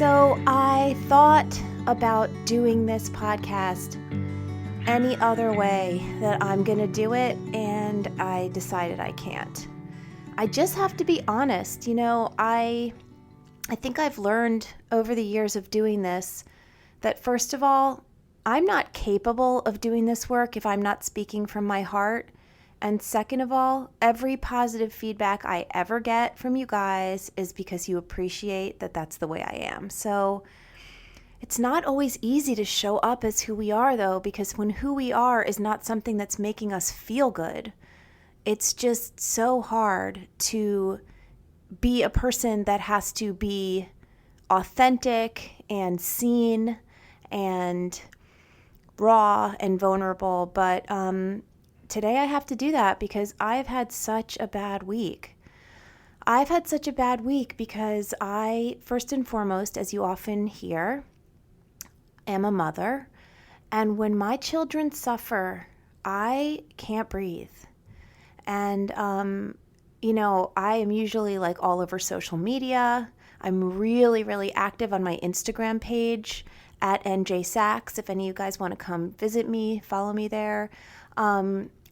So I thought about doing this podcast any other way that I'm going to do it, and I decided I can't. I just have to be honest. I think I've learned over the years of doing this that, first of all, I'm not capable of doing this work if I'm not speaking from my heart. And second of all, every positive feedback I ever get from you guys is because you appreciate that that's the way I am. So it's not always easy to show up as who we are, though, because when who we are is not something that's making us feel good, it's just so hard to be a person that has to be authentic and seen and raw and vulnerable. But today I have to do that because I've had such a bad week. I've had such a bad week because I, first and foremost, as you often hear, am a mother. And when my children suffer, I can't breathe. And, I am usually like all over social media. I'm really, really active on my Instagram page at NJ Sachs. If any of you guys want to come visit me, follow me there.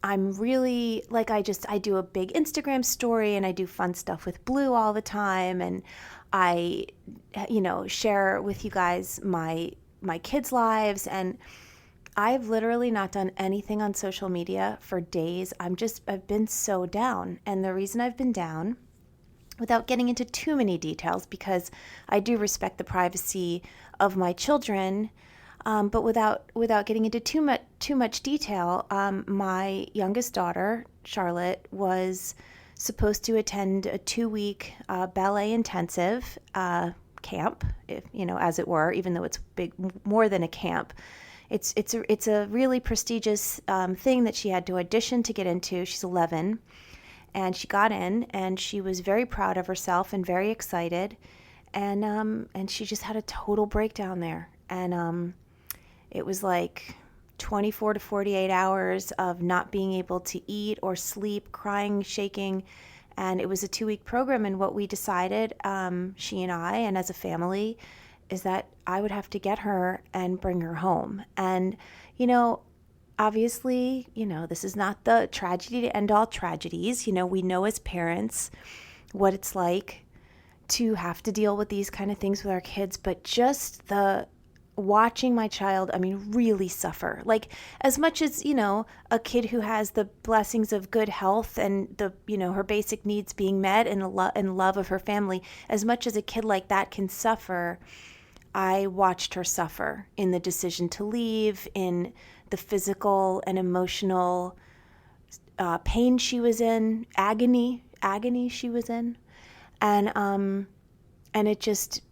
I'm really like, I do a big Instagram story and I do fun stuff with Blue all the time. And I, share with you guys my kids' lives. And I've literally not done anything on social media for days. I've been so down. And the reason I've been down, without getting into too many details, because I do respect the privacy of my children, but without getting into too much detail, my youngest daughter, Charlotte, was supposed to attend a 2-week ballet intensive camp, as it were, even though it's more than a camp. It's a really prestigious thing that she had to audition to get into. She's 11, and she got in, and she was very proud of herself and very excited, and she just had a total breakdown there, and it was like 24 to 48 hours of not being able to eat or sleep, crying, shaking. And it was a 2-week program. And what we decided, she and I, and as a family, is that I would have to get her and bring her home. And, obviously, this is not the tragedy to end all tragedies. We know as parents what it's like to have to deal with these kind of things with our kids, but just watching my child, really suffer. Like, as much as, a kid who has the blessings of good health and her basic needs being met and love of her family, as much as a kid like that can suffer, I watched her suffer in the decision to leave, in the physical and emotional pain she was in, agony she was in. And it just,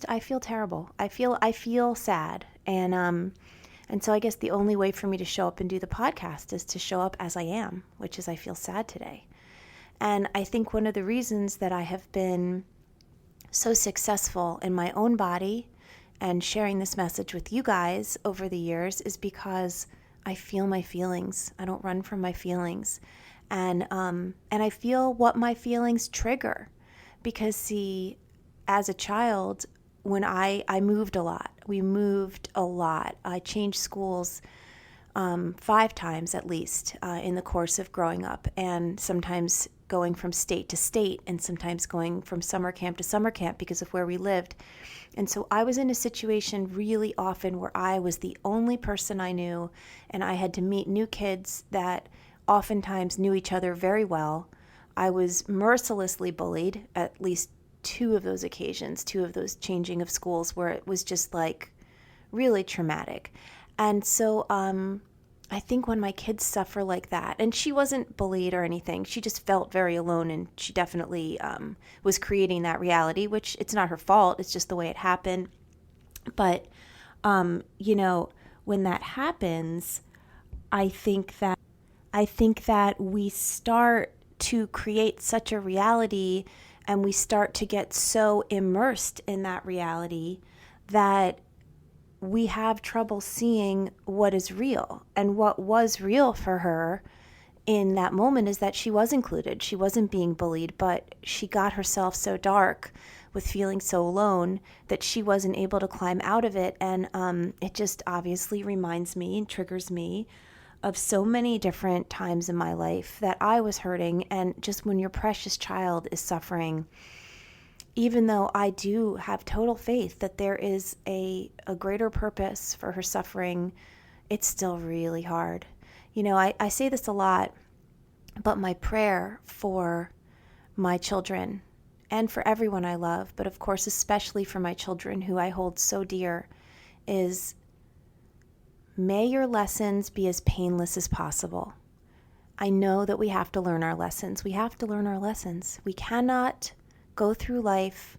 I feel terrible. I feel sad. And so I guess the only way for me to show up and do the podcast is to show up as I am, which is I feel sad today. And I think one of the reasons that I have been so successful in my own body and sharing this message with you guys over the years is because I feel my feelings. I don't run from my feelings. And I feel what my feelings trigger. Because, see, as a child, when I moved a lot. We moved a lot. I changed schools 5 times at least in the course of growing up, and sometimes going from state to state, and sometimes going from summer camp to summer camp because of where we lived. And so I was in a situation really often where I was the only person I knew, and I had to meet new kids that oftentimes knew each other very well. I was mercilessly bullied at least 2 of those occasions, 2 of those changing of schools where it was just like really traumatic. And so I think when my kids suffer like that, and she wasn't bullied or anything, she just felt very alone, and she definitely was creating that reality, which it's not her fault, it's just the way it happened. But, when that happens, I think that we start to create such a reality, and we start to get so immersed in that reality that we have trouble seeing what is real. And what was real for her in that moment is that she was included. She wasn't being bullied, but she got herself so dark with feeling so alone that she wasn't able to climb out of it. And it just obviously reminds me and triggers me of so many different times in my life that I was hurting. And just when your precious child is suffering, even though I do have total faith that there is a greater purpose for her suffering, it's still really hard. I say this a lot, but my prayer for my children and for everyone I love, but of course especially for my children who I hold so dear, is may your lessons be as painless as possible. I know that we have to learn our lessons. We have to learn our lessons. We cannot go through life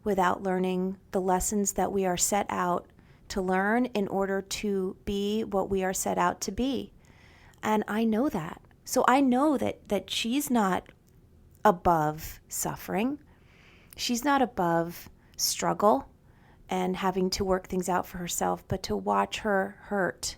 without learning the lessons that we are set out to learn in order to be what we are set out to be. And I know that. So I know that she's not above suffering. She's not above struggle and having to work things out for herself, but to watch her hurt,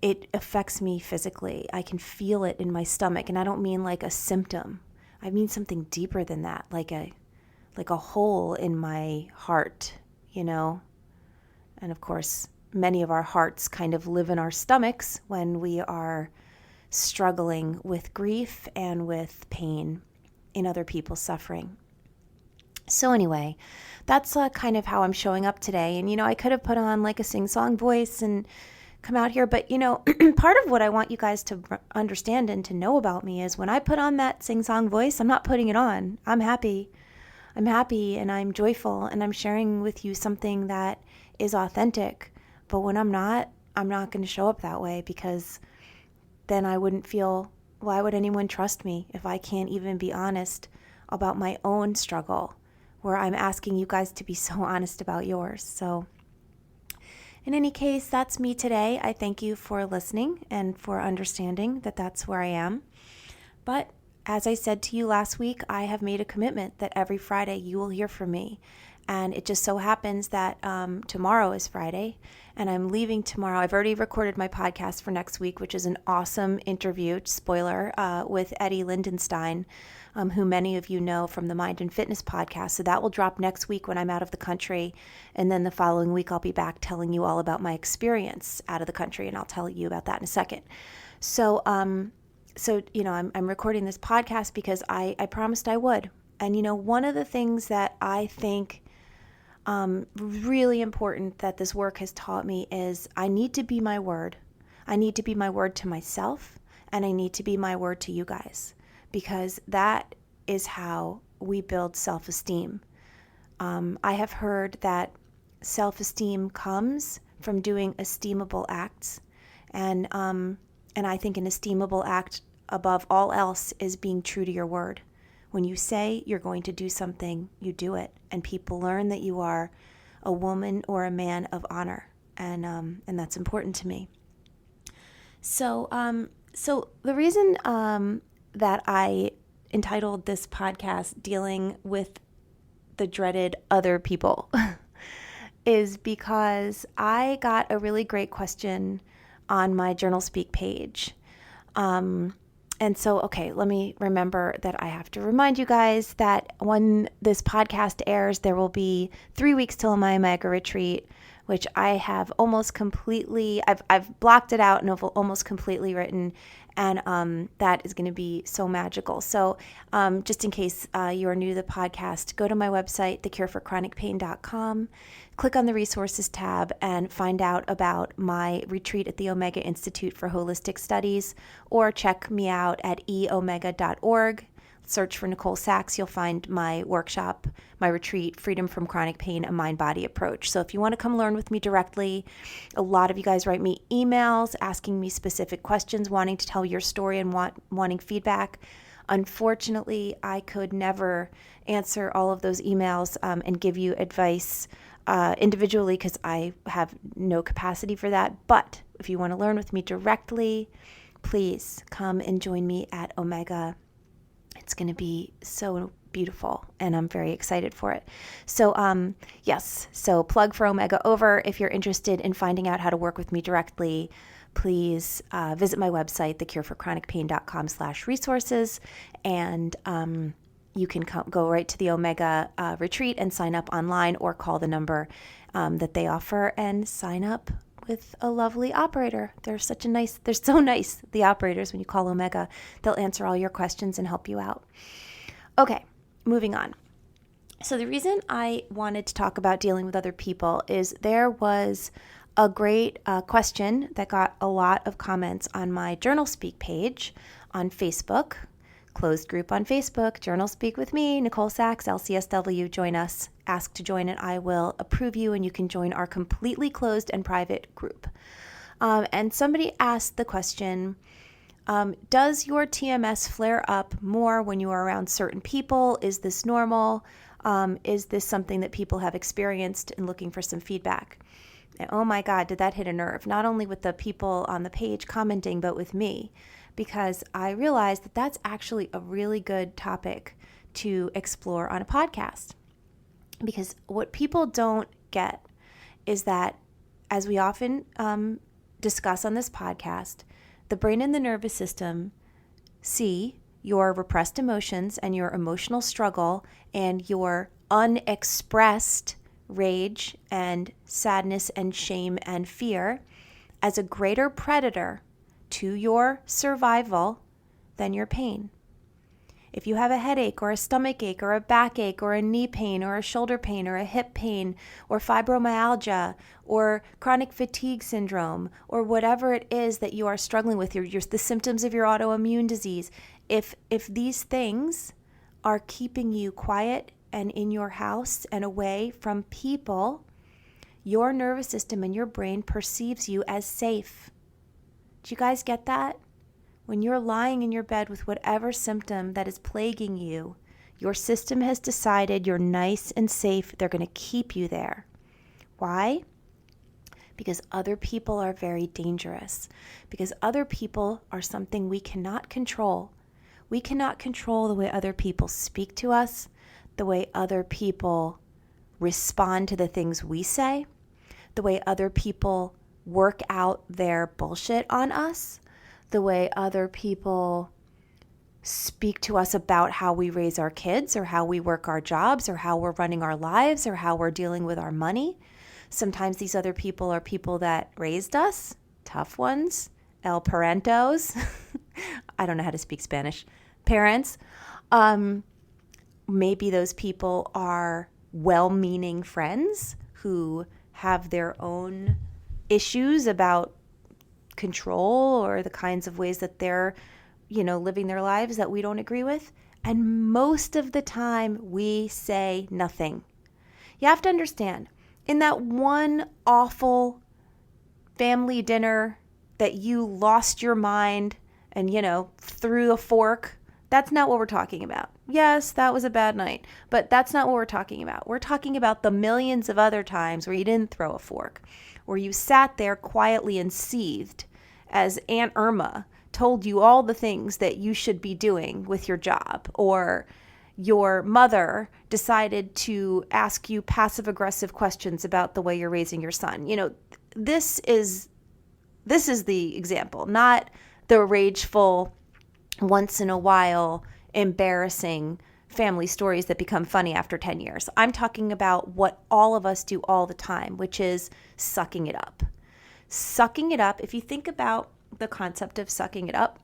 it affects me physically. I can feel it in my stomach, and I don't mean like a symptom. I mean something deeper than that, like a hole in my heart, And of course, many of our hearts kind of live in our stomachs when we are struggling with grief and with pain in other people's suffering. So anyway, that's kind of how I'm showing up today. And, I could have put on like a sing-song voice and come out here. But, part of what I want you guys to understand and to know about me is when I put on that sing-song voice, I'm not putting it on. I'm happy. I'm happy and I'm joyful and I'm sharing with you something that is authentic. But when I'm not going to show up that way, because then I wouldn't feel, why would anyone trust me if I can't even be honest about my own struggle, where I'm asking you guys to be so honest about yours. So in any case, that's me today. I thank you for listening and for understanding that that's where I am. But as I said to you last week, I have made a commitment that every Friday you will hear from me. And it just so happens that tomorrow is Friday, and I'm leaving tomorrow. I've already recorded my podcast for next week, which is an awesome interview, spoiler, with Eddie Lindenstein, who many of you know from the Mind and Fitness podcast. So that will drop next week when I'm out of the country. And then the following week, I'll be back telling you all about my experience out of the country, and I'll tell you about that in a second. So, I'm recording this podcast because I promised I would. And, one of the things that I think really important that this work has taught me is I need to be my word. I need to be my word to myself, and I need to be my word to you guys, because that is how we build self-esteem. I have heard that self-esteem comes from doing esteemable acts, and I think an esteemable act above all else is being true to your word. When you say you're going to do something, you do it, and people learn that you are a woman or a man of honor, and that's important to me. So the reason that I entitled this podcast "Dealing with the Dreaded Other People" is because I got a really great question on my JournalSpeak page. And so, okay, let me remember that I have to remind you guys that when this podcast airs, there will be 3 weeks till my Omega retreat, which I have almost completely, I've blocked it out and have almost completely written, and that is going to be so magical. So just in case you are new to the podcast, go to my website, thecureforchronicpain.com, click on the resources tab and find out about my retreat at the Omega Institute for Holistic Studies, or check me out at eomega.org. Search for Nicole Sachs. You'll find my workshop, my retreat, Freedom from Chronic Pain, a Mind-Body Approach. So if you want to come learn with me directly, a lot of you guys write me emails asking me specific questions, wanting to tell your story and wanting feedback. Unfortunately, I could never answer all of those emails and give you advice individually, because I have no capacity for that. But if you want to learn with me directly, please come and join me at Omega. It's going to be so beautiful, and I'm very excited for it. So, yes, so plug for Omega over. If you're interested in finding out how to work with me directly, please visit my website, thecureforchronicpain.com/resources. And you can go right to the Omega retreat and sign up online, or call the number that they offer and sign up with a lovely operator. They're so nice, the operators. When you call Omega, they'll answer all your questions and help you out. Okay, moving on. So the reason I wanted to talk about dealing with other people is there was a great question that got a lot of comments on my JournalSpeak page on Facebook, closed group on Facebook, JournalSpeak with me, Nicole Sachs, LCSW. Join us, ask to join, and I will approve you, and you can join our completely closed and private group. And somebody asked the question, does your TMS flare up more when you are around certain people? Is this normal? Is this something that people have experienced, and looking for some feedback? And oh my God, did that hit a nerve, not only with the people on the page commenting, but with me, because I realized that that's actually a really good topic to explore on a podcast. Because what people don't get is that, as we often discuss on this podcast, the brain and the nervous system see your repressed emotions and your emotional struggle and your unexpressed rage and sadness and shame and fear as a greater predator to your survival than your pain. If you have a headache or a stomach ache or a backache or a knee pain or a shoulder pain or a hip pain or fibromyalgia or chronic fatigue syndrome or whatever it is that you are struggling with, the symptoms of your autoimmune disease, if these things are keeping you quiet and in your house and away from people, your nervous system and your brain perceives you as safe. Do you guys get that? When you're lying in your bed with whatever symptom that is plaguing you, your system has decided you're nice and safe. They're going to keep you there. Why? Because other people are very dangerous. Because other people are something we cannot control. We cannot control the way other people speak to us, the way other people respond to the things we say, the way other people work out their bullshit on us, the way other people speak to us about how we raise our kids or how we work our jobs or how we're running our lives or how we're dealing with our money. Sometimes these other people are people that raised us, tough ones, el parentos. I don't know how to speak Spanish. Parents. Maybe those people are well-meaning friends who have their own issues about control or the kinds of ways that they're, living their lives that we don't agree with. And most of the time we say nothing. You have to understand, in that one awful family dinner that you lost your mind and, threw a fork, that's not what we're talking about. Yes, that was a bad night, but that's not what we're talking about. We're talking about the millions of other times where you didn't throw a fork, where you sat there quietly and seethed as Aunt Irma told you all the things that you should be doing with your job, or your mother decided to ask you passive-aggressive questions about the way you're raising your son. This is the example, not the rageful, once in a while, embarrassing family stories that become funny after 10 years. I'm talking about what all of us do all the time, which is sucking it up. Sucking it up, if you think about the concept of sucking it up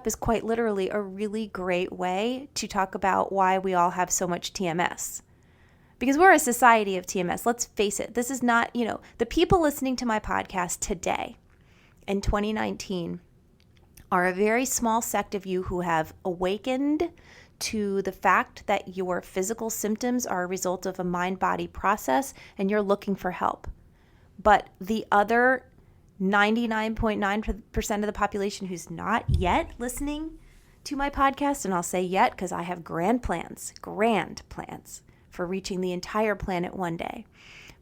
is quite literally a really great way to talk about why we all have so much TMS. Because we're a society of TMS. Let's face it. This is not, the people listening to my podcast today in 2019 are a very small sect of you who have awakened to the fact that your physical symptoms are a result of a mind-body process and you're looking for help. But the other 99.9% of the population who's not yet listening to my podcast, and I'll say yet because I have grand plans for reaching the entire planet one day.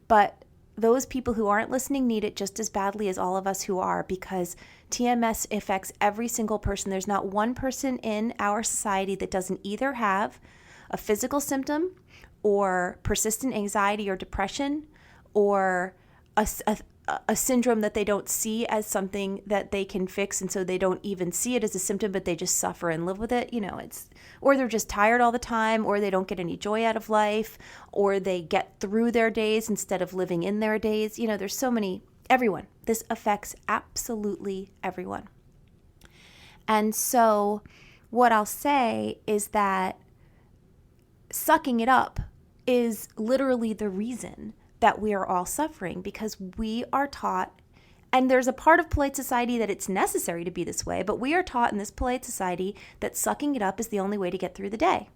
But those people who aren't listening need it just as badly as all of us who are, because TMS affects every single person. There's not one person in our society that doesn't either have a physical symptom or persistent anxiety or depression or a syndrome that they don't see as something that they can fix, and so they don't even see it as a symptom, but they just suffer and live with it. Or they're just tired all the time, or they don't get any joy out of life, or they get through their days instead of living in their days. There's so many, everyone. This affects absolutely everyone. And so what I'll say is that sucking it up is literally the reason that we are all suffering, because we are taught, and there's a part of polite society that it's necessary to be this way, but we are taught in this polite society that sucking it up is the only way to get through the day.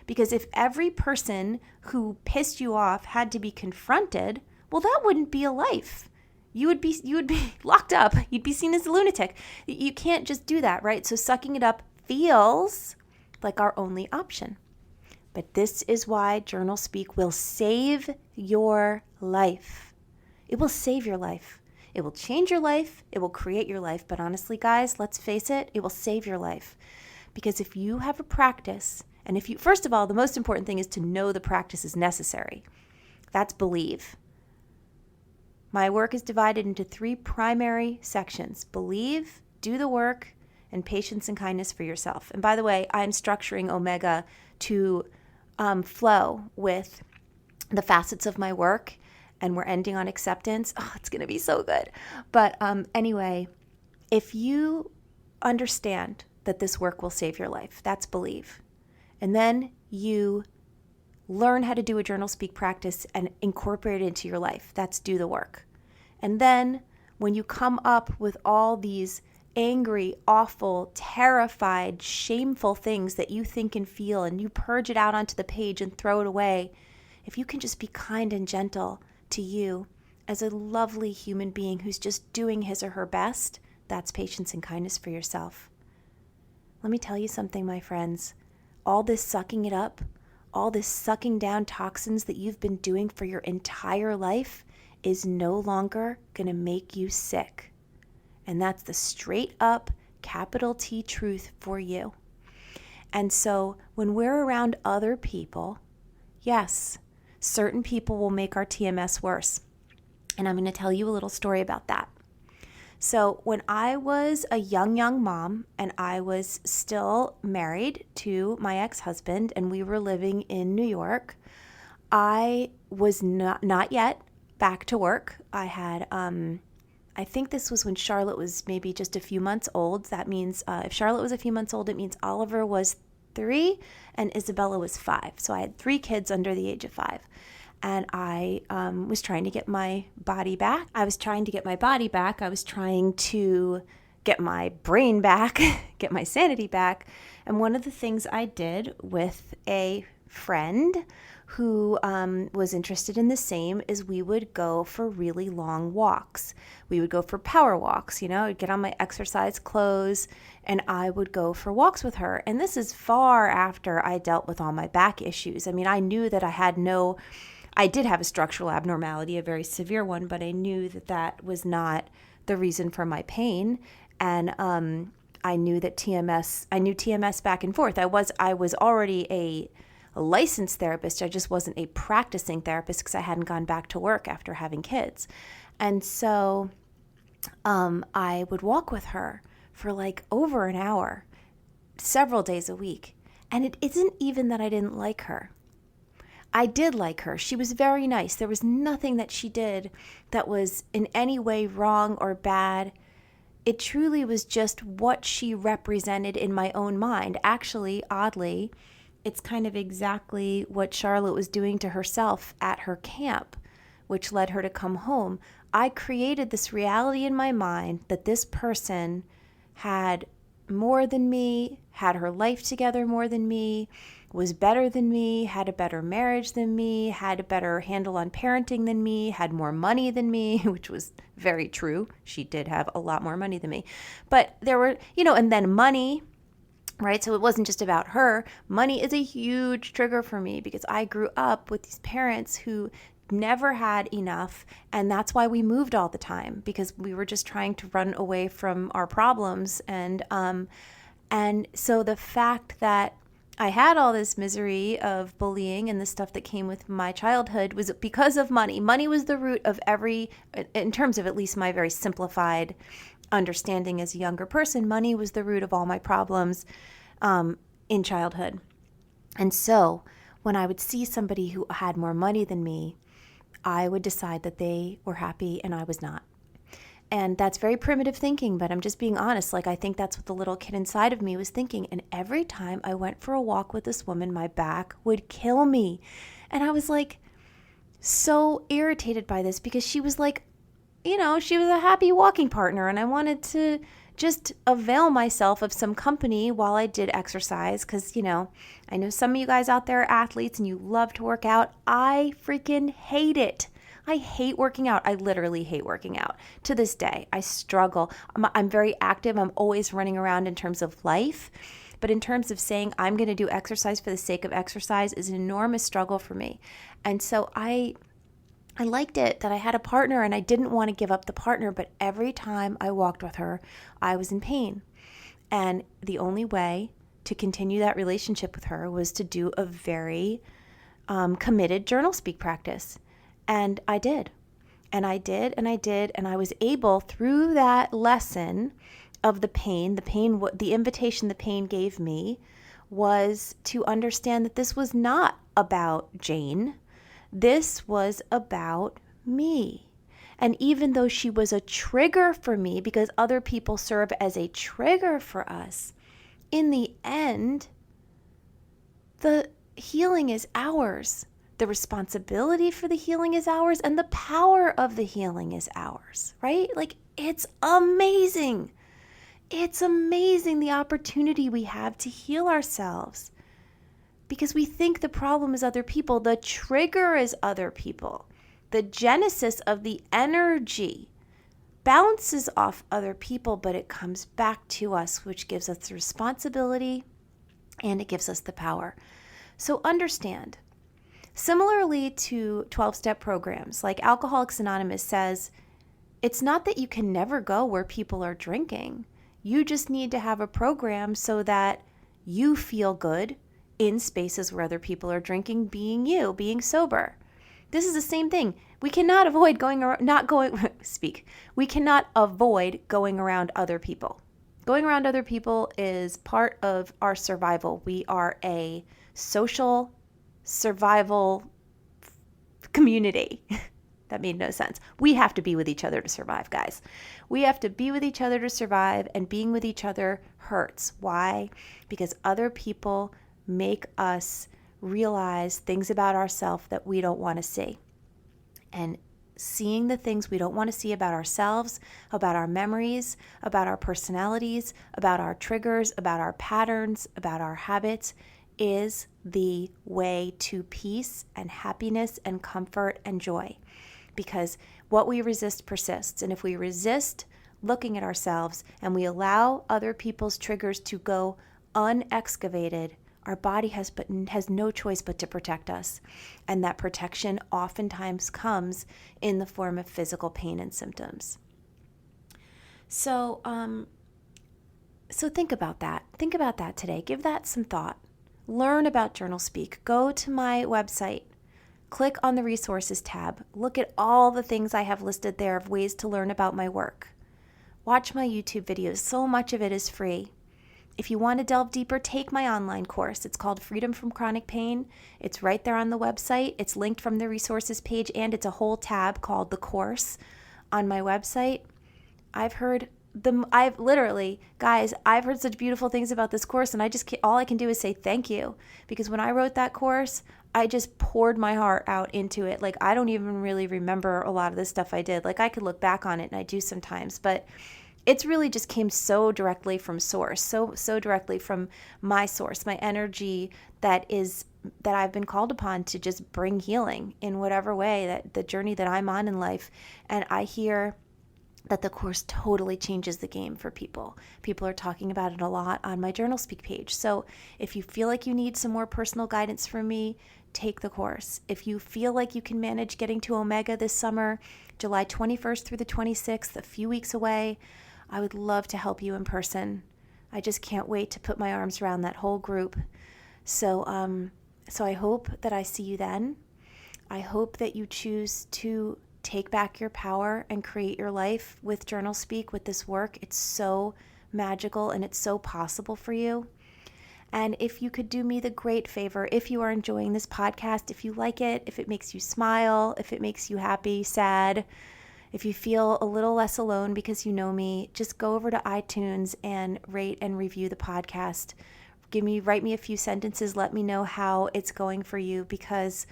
Because if every person who pissed you off had to be confronted, well, that wouldn't be a life. You would be locked up. You'd be seen as a lunatic. You can't just do that, right? So sucking it up feels like our only option. But this is why Journal Speak will save your life. It will save your life. It will change your life. It will create your life. But honestly, guys, let's face it, it will save your life. Because if you have a practice, and first of all, the most important thing is to know the practice is necessary. That's believe. My work is divided into 3 primary sections: believe, do the work, and patience and kindness for yourself. And by the way, I'm structuring Omega to flow with the facets of my work, and we're ending on acceptance. Oh, it's going to be so good. But anyway, if you understand that this work will save your life, that's believe. And then you learn how to do a Journal Speak practice and incorporate it into your life. That's do the work. And then when you come up with all these angry, awful, terrified, shameful things that you think and feel, and you purge it out onto the page and throw it away, if you can just be kind and gentle to you as a lovely human being who's just doing his or her best, that's patience and kindness for yourself. Let me tell you something, my friends. All this sucking it up, all this sucking down toxins that you've been doing for your entire life is no longer going to make you sick. And that's the straight up capital T truth for you. And so when we're around other people, yes, certain people will make our TMS worse. And I'm going to tell you a little story about that. So when I was a young mom, and I was still married to my ex-husband, and we were living in New York, I was not yet back to work. I had I think this was when Charlotte was maybe just a few months old. That means if Charlotte was a few months old, it means Oliver was 3 and Isabella was 5. So I had 3 kids under the age of 5. And I was trying to get my body back. I was trying to get my brain back, get my sanity back. And one of the things I did with a friend who was interested in the same is we would go for really long walks. We would go for power walks, I'd get on my exercise clothes and I would go for walks with her. And this is far after I dealt with all my back issues. I mean, I knew that I did have a structural abnormality, a very severe one, but I knew that was not the reason for my pain. And I knew TMS back and forth. I was already a licensed therapist. I just wasn't a practicing therapist because I hadn't gone back to work after having kids. And so I would walk with her for like over an hour, several days a week. And it isn't even that I didn't like her. I did like her. She was very nice. There was nothing that she did that was in any way wrong or bad. It truly was just what she represented in my own mind. Actually, oddly, it's kind of exactly what Charlotte was doing to herself at her camp, which led her to come home. I created this reality in my mind that this person had more than me, had her life together more than me, was better than me, had a better marriage than me, had a better handle on parenting than me, had more money than me, which was very true. She did have a lot more money than me. But there were, and then money, right? So it wasn't just about her. Money is a huge trigger for me because I grew up with these parents who never had enough, and that's why we moved all the time, because we were just trying to run away from our problems. And so the fact that I had all this misery of bullying and the stuff that came with my childhood was because of money. Money was the root of every, in terms of at least my very simplified understanding as a younger person, money was the root of all my problems in childhood. And so when I would see somebody who had more money than me, I would decide that they were happy and I was not. And that's very primitive thinking, but I'm just being honest. Like, I think that's what the little kid inside of me was thinking. And every time I went for a walk with this woman, my back would kill me. And I was like so irritated by this because she was like, she was a happy walking partner. And I wanted to just avail myself of some company while I did exercise. Because, I know some of you guys out there are athletes and you love to work out. I freaking hate it. I hate working out. I literally hate working out. To this day, I struggle. I'm very active. I'm always running around in terms of life. But in terms of saying I'm going to do exercise for the sake of exercise is an enormous struggle for me. And so I liked it that I had a partner and I didn't want to give up the partner. But every time I walked with her, I was in pain. And the only way to continue that relationship with her was to do a very committed journal speak practice. And I did. And I did, and I did, and I was able, through that lesson of the pain, the invitation the pain gave me was to understand that this was not about Jane. This was about me. And even though she was a trigger for me, because other people serve as a trigger for us, in the end, the healing is ours. The responsibility for the healing is ours, and the power of the healing is ours, right? Like, it's amazing. It's amazing the opportunity we have to heal ourselves because we think the problem is other people. The trigger is other people. The genesis of the energy bounces off other people, but it comes back to us, which gives us the responsibility and it gives us the power. So understand. Similarly to 12-step programs, like Alcoholics Anonymous says, it's not that you can never go where people are drinking. You just need to have a program so that you feel good in spaces where other people are drinking, being you, being sober. This is the same thing. We cannot avoid We cannot avoid going around other people. Going around other people is part of our survival. We are a social survival community. That made no sense. We have to be with each other to survive, guys. We have to be with each other to survive, and being with each other hurts. Why? Because other people make us realize things about ourselves that we don't want to see. And seeing the things we don't want to see about ourselves, about our memories, about our personalities, about our triggers, about our patterns, about our habits, is the way to peace and happiness and comfort and joy. Because what we resist persists. And if we resist looking at ourselves and we allow other people's triggers to go unexcavated, our body has no choice but to protect us. And that protection oftentimes comes in the form of physical pain and symptoms. So think about that. Think about that today. Give that some thought. Learn about Journal Speak. Go to my website. Click on the resources tab. Look at all the things I have listed there of ways to learn about my work. Watch my YouTube videos. So much of it is free. If you want to delve deeper, take my online course. It's called Freedom from Chronic Pain. It's right there on the website. It's linked from the resources page, and it's a whole tab called The Course on my website. I've heard such beautiful things about this course, and all I can do is say thank you, because when I wrote that course, I just poured my heart out into it. Like, I don't even really remember a lot of the stuff I did. Like, I could look back on it, and I do sometimes, but it's really just came so directly from source, so directly from my source, my energy that I've been called upon to just bring healing in whatever way, that the journey that I'm on in life. And I hear that the course totally changes the game for people. People are talking about it a lot on my Journal Speak page. So if you feel like you need some more personal guidance from me, take the course. If you feel like you can manage getting to Omega this summer, July 21st through the 26th, a few weeks away, I would love to help you in person. I just can't wait to put my arms around that whole group. So I hope that I see you then. I hope that you choose to take back your power and create your life with Journal Speak, with this work. It's so magical and it's so possible for you. And if you could do me the great favor, if you are enjoying this podcast, if you like it, if it makes you smile, if it makes you happy, sad, if you feel a little less alone because you know me, just go over to iTunes and rate and review the podcast. Write me a few sentences. Let me know how it's going for you, because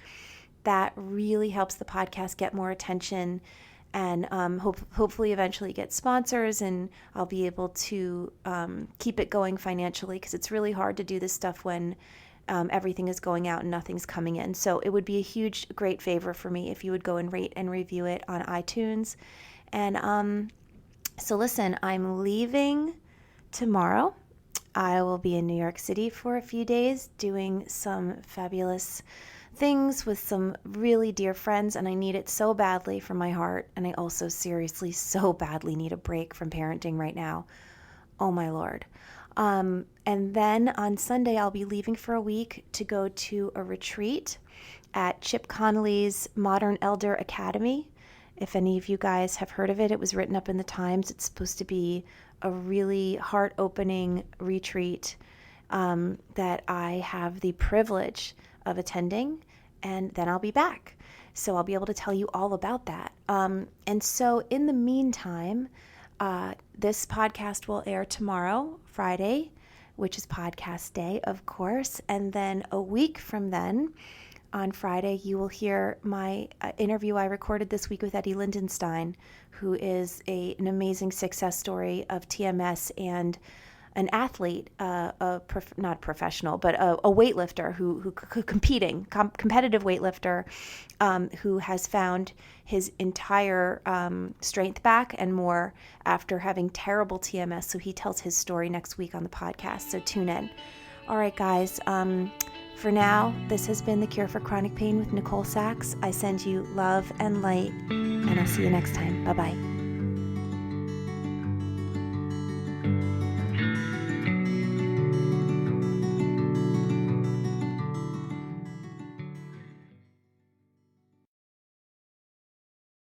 that really helps the podcast get more attention and hopefully eventually get sponsors, and I'll be able to keep it going financially, because it's really hard to do this stuff when everything is going out and nothing's coming in. So it would be a great favor for me if you would go and rate and review it on iTunes. And so listen, I'm leaving tomorrow. I will be in New York City for a few days doing some fabulous things with some really dear friends, and I need it so badly from my heart. And I also seriously so badly need a break from parenting right now. Oh my Lord. And then on Sunday, I'll be leaving for a week to go to a retreat at Chip Connolly's Modern Elder Academy. If any of you guys have heard of it, it was written up in the Times. It's supposed to be a really heart-opening retreat that I have the privilege of attending, and then I'll be back. So I'll be able to tell you all about that. And so in the meantime, this podcast will air tomorrow, Friday, which is podcast day, of course. And then a week from then, on Friday, you will hear my interview I recorded this week with Eddie Lindenstein, who is an amazing success story of TMS and an athlete, not professional, but a weightlifter competitive weightlifter, who has found his entire strength back and more after having terrible TMS. So he tells his story next week on the podcast. So tune in. All right, guys. For now, this has been The Cure for Chronic Pain with Nicole Sachs. I send you love and light, and I'll see you next time. Bye-bye.